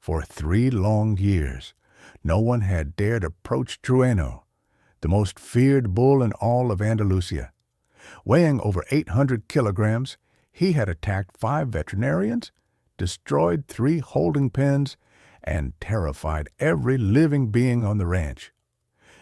For 3 long years, no one had dared approach Trueno, the most feared bull in all of Andalusia. Weighing over 800 kilograms, he had attacked 5 veterinarians, destroyed 3 holding pens, and terrified every living being on the ranch.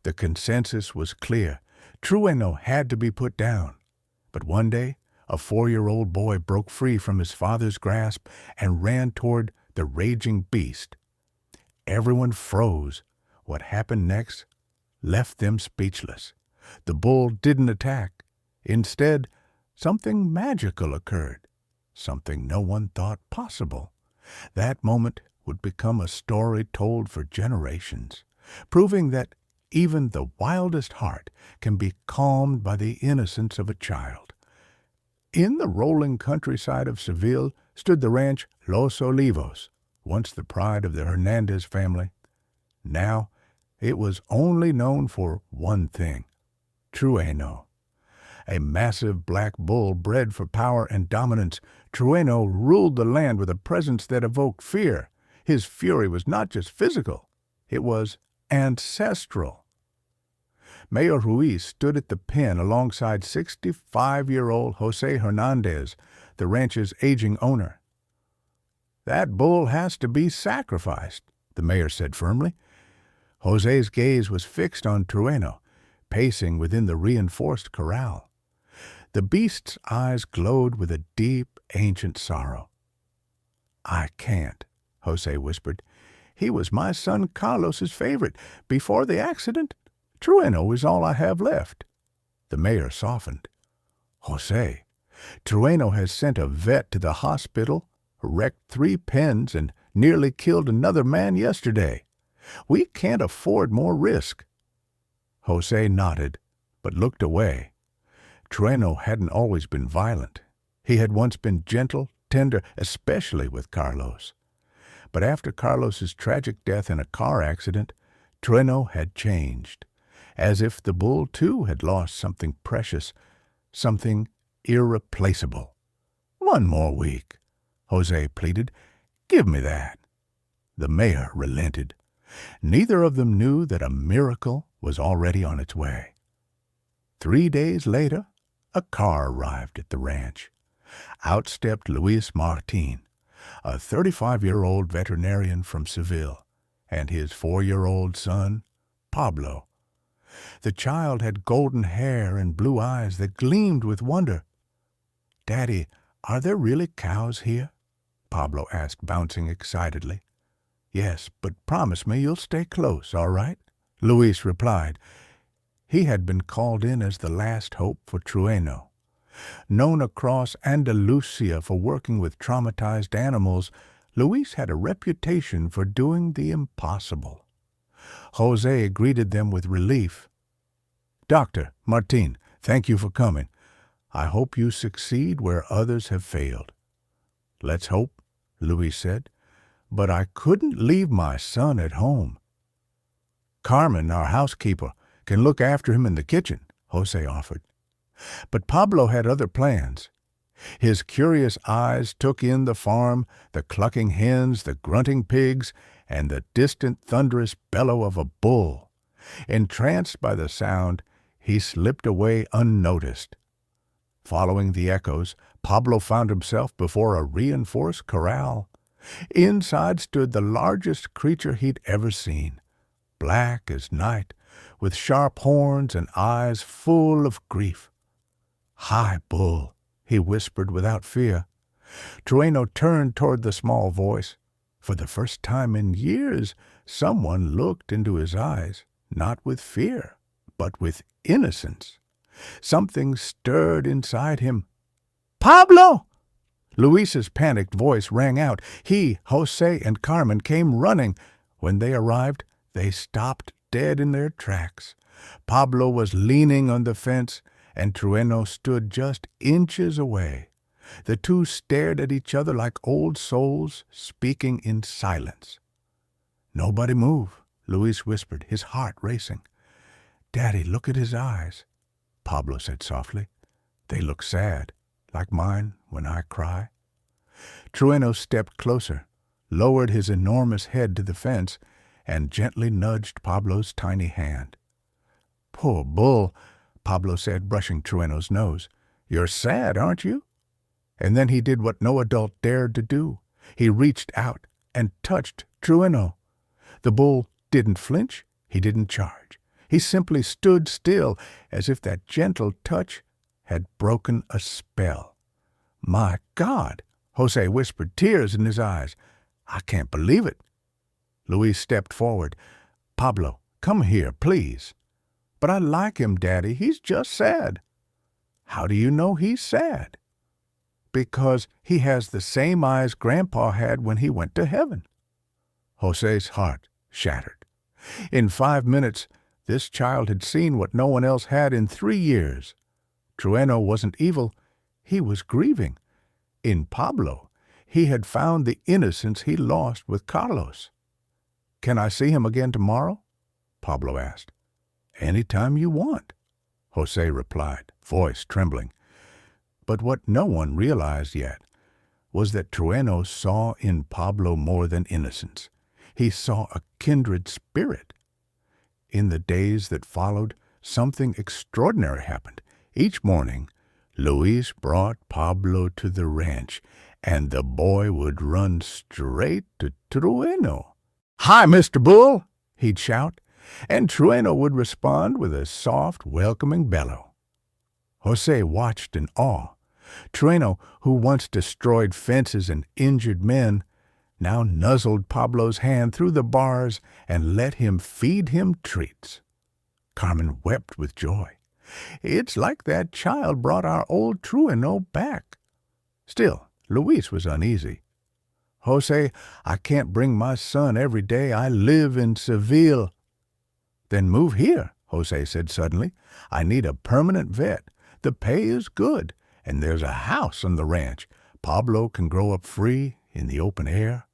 The consensus was clear. Trueno had to be put down. But one day, a 4-year-old boy broke free from his father's grasp and ran toward the raging beast. Everyone froze. What happened next left them speechless. The bull didn't attack. Instead, something magical occurred, something no one thought possible. That moment would become a story told for generations, proving that even the wildest heart can be calmed by the innocence of a child. In the rolling countryside of Seville stood the ranch Los Olivos, once the pride of the Hernandez family. Now it was only known for one thing: Trueno. A massive black bull bred for power and dominance, Trueno ruled the land with a presence that evoked fear. His fury was not just physical, it was ancestral. Mayor Ruiz stood at the pen alongside 65-year-old Jose Hernandez, the ranch's aging owner. "That bull has to be sacrificed," the mayor said firmly. Jose's gaze was fixed on Trueno, pacing within the reinforced corral. The beast's eyes glowed with a deep, ancient sorrow. "I can't," Jose whispered. "He was my son Carlos's favorite. Before the accident, Trueno is all I have left." The mayor softened. "Jose, Trueno has sent a vet to the hospital, wrecked 3 pens, and nearly killed another man yesterday. We can't afford more risk." Jose nodded, but looked away. Trueno hadn't always been violent. He had once been gentle, tender, especially with Carlos. But after Carlos's tragic death in a car accident, Trueno had changed, as if the bull too had lost something precious, something irreplaceable. "One more week," Jose pleaded. "Give me that." The mayor relented. Neither of them knew that a miracle was already on its way. 3 days later, a car arrived at the ranch. Out stepped Luis Martin, a 35-year-old veterinarian from Seville, and his 4-year-old son, Pablo. The child had golden hair and blue eyes that gleamed with wonder. "Daddy, are there really cows here?" Pablo asked, bouncing excitedly. "Yes, but promise me you'll stay close, all right?" Luis replied. He had been called in as the last hope for Trueno. Known across Andalusia for working with traumatized animals, Luis had a reputation for doing the impossible. Jose greeted them with relief. "Dr. Martin, thank you for coming. I hope you succeed where others have failed." "Let's hope," Luis said. "But I couldn't leave my son at home." "Carmen, our housekeeper, can look after him in the kitchen," Jose offered. But Pablo had other plans. His curious eyes took in the farm, the clucking hens, the grunting pigs, and the distant thunderous bellow of a bull. Entranced by the sound, he slipped away unnoticed. Following the echoes, Pablo found himself before a reinforced corral. Inside stood the largest creature he'd ever seen, black as night, with sharp horns and eyes full of grief. "Hi, bull," he whispered without fear. Trueno turned toward the small voice. For the first time in years, someone looked into his eyes, not with fear, but with innocence. Something stirred inside him. "Pablo!" Luis's panicked voice rang out. He, Jose, and Carmen came running. When they arrived, they stopped dead in their tracks. Pablo was leaning on the fence, and Trueno stood just inches away. The two stared at each other like old souls, speaking in silence. "Nobody move," Luis whispered, his heart racing. "Daddy, look at his eyes," Pablo said softly. "They look sad, like mine when I cry." Trueno stepped closer. lowered his enormous head to the fence, and gently nudged Pablo's tiny hand. "Poor bull," Pablo said, brushing Trueno's nose. "You're sad, aren't you?" And then he did what no adult dared to do. He reached out and touched Trueno. The bull didn't flinch. He didn't charge. He simply stood still, as if that gentle touch had broken a spell. "My God," Jose whispered, tears in his eyes. "I can't believe it." Luis stepped forward. "Pablo, come here, please." "But I like him, Daddy. He's just sad." "How do you know he's sad?" "Because he has the same eyes Grandpa had when he went to heaven." Jose's heart shattered. In 5 minutes, this child had seen what no one else had in 3 years. Trueno wasn't evil. He was grieving. In Pablo, he had found the innocence he lost with Carlos. "Can I see him again tomorrow?" Pablo asked. "Any time you want," Jose replied, voice trembling. But what no one realized yet was that Trueno saw in Pablo more than innocence. He saw a kindred spirit. In the days that followed, something extraordinary happened. Each morning, Luis brought Pablo to the ranch, and the boy would run straight to Trueno. "Hi, Mr. Bull," he'd shout, and Trueno would respond with a soft, welcoming bellow. Jose watched in awe. Trueno, who once destroyed fences and injured men, now nuzzled Pablo's hand through the bars and let him feed him treats. Carmen wept with joy. "It's like that child brought our old Trueno back." Still, Luis was uneasy. "Jose, I can't bring my son every day. I live in Seville." "Then move here," Jose said suddenly. "I need a permanent vet. The pay is good, and there's a house on the ranch. Pablo can grow up free in the open air."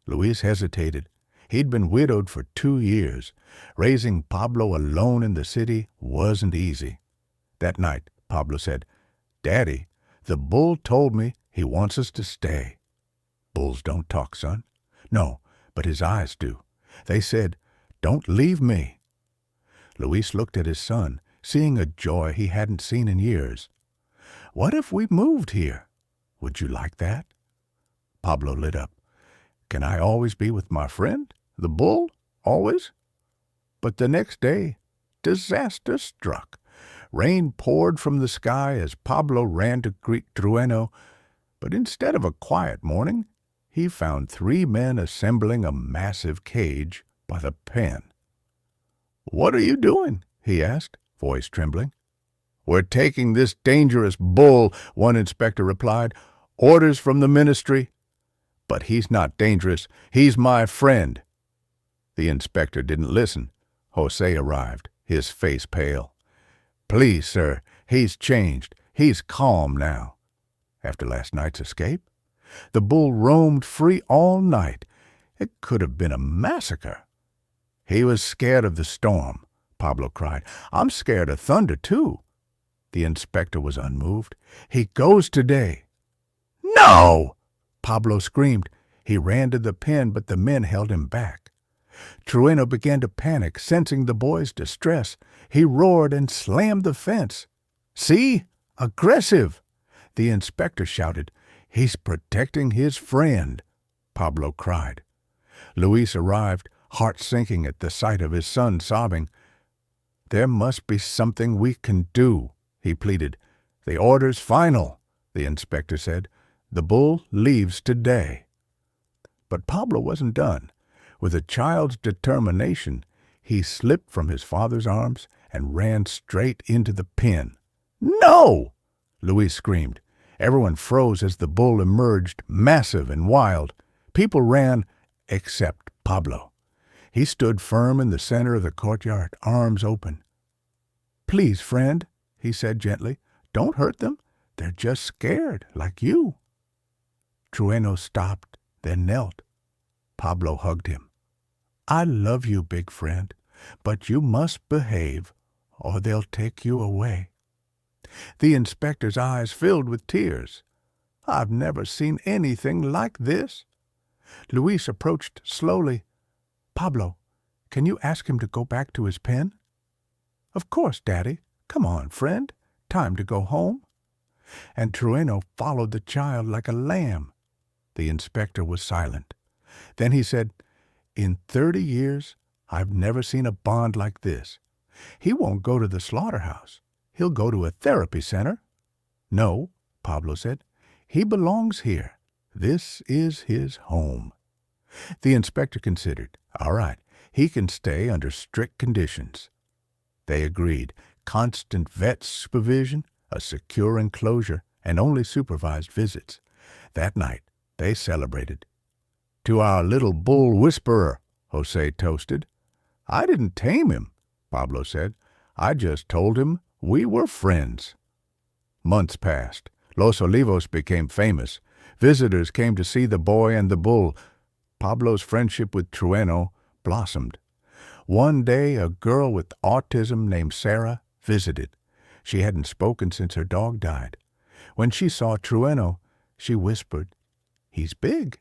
Luis hesitated. He'd been widowed for 2 years. Raising Pablo alone in the city wasn't easy. That night, Pablo said, "Daddy, the bull told me he wants us to stay." "Bulls don't talk, son." "No, but his eyes do. They said, 'Don't leave me.'" Luis looked at his son, seeing a joy he hadn't seen in years. "What if we moved here? Would you like that?" Pablo lit up. "Can I always be with my friend, the bull? Always?" But the next day, disaster struck. Rain poured from the sky as Pablo ran to greet Trueno, but instead of a quiet morning, he found 3 men assembling a massive cage by the pen. "What are you doing?" he asked, voice trembling. "We're taking this dangerous bull," one inspector replied. "Orders from the ministry." "But he's not dangerous. He's my friend." The inspector didn't listen. Jose arrived, his face pale. "Please, sir, he's changed. He's calm now." After last night's escape? The bull roamed free all night. It could have been a massacre. "He was scared of the storm," Pablo cried. "I'm scared of thunder, too." The inspector was unmoved. "He goes today." "No!" Pablo screamed. He ran to the pen, but the men held him back. Trueno began to panic, sensing the boy's distress. He roared and slammed the fence. "See? Aggressive!" The inspector shouted. "He's protecting his friend," Pablo cried. Luis arrived, heart sinking at the sight of his son sobbing. "There must be something we can do," he pleaded. "The order's final," the inspector said. "The bull leaves today." But Pablo wasn't done. With a child's determination, he slipped from his father's arms and ran straight into the pen. "No!" Luis screamed. Everyone froze as the bull emerged, massive and wild. People ran, except Pablo. He stood firm in the center of the courtyard, arms open. "Please, friend," he said gently, "don't hurt them. They're just scared, like you." Trueno stopped, then knelt. Pablo hugged him. "I love you, big friend, but you must behave, or they'll take you away." The inspector's eyes filled with tears. "I've never seen anything like this." Luis approached slowly. "Pablo, can you ask him to go back to his pen?" "Of course, Daddy. Come on, friend. Time to go home." And Trueno followed the child like a lamb. The inspector was silent. Then he said, "In 30 years, I've never seen a bond like this. He won't go to the slaughterhouse. He'll go to a therapy center." "No," Pablo said. "He belongs here. This is his home." The inspector considered. "All right, he can stay under strict conditions." They agreed. Constant vet supervision, a secure enclosure, and only supervised visits. That night, they celebrated. "To our little bull whisperer," Jose toasted. "I didn't tame him," Pablo said. "I just told him we were friends." Months passed. Los Olivos became famous. Visitors came to see the boy and the bull. Pablo's friendship with Trueno blossomed. One day, a girl with autism named Sarah visited. She hadn't spoken since her dog died. When she saw Trueno, she whispered, "He's big."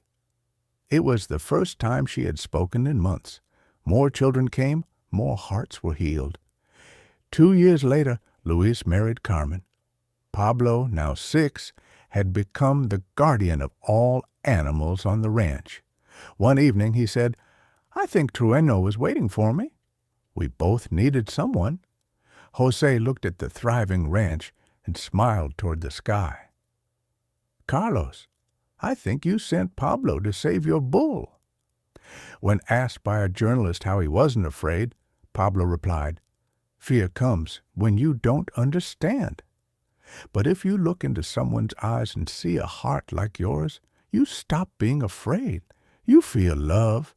It was the first time she had spoken in months. More children came, more hearts were healed. 2 years later, Luis married Carmen. Pablo, now 6, had become the guardian of all animals on the ranch. One evening he said, "I think Trueno is waiting for me." We both needed someone. Jose looked at the thriving ranch and smiled toward the sky. "Carlos, I think you sent Pablo to save your bull." When asked by a journalist how he wasn't afraid, Pablo replied, "Fear comes when you don't understand. But if you look into someone's eyes and see a heart like yours, you stop being afraid. You feel love."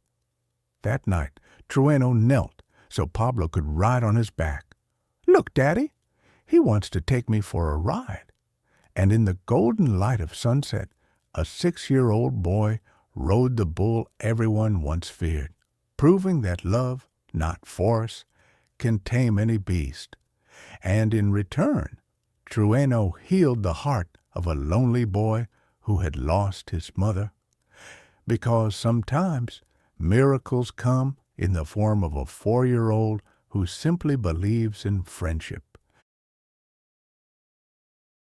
That night, Trueno knelt so Pablo could ride on his back. "Look, Daddy, he wants to take me for a ride." And in the golden light of sunset, a 6-year-old boy rode the bull everyone once feared, proving that love, not force, can tame any beast. And in return, Trueno healed the heart of a lonely boy who had lost his mother. Because sometimes miracles come in the form of a 4-year-old who simply believes in friendship.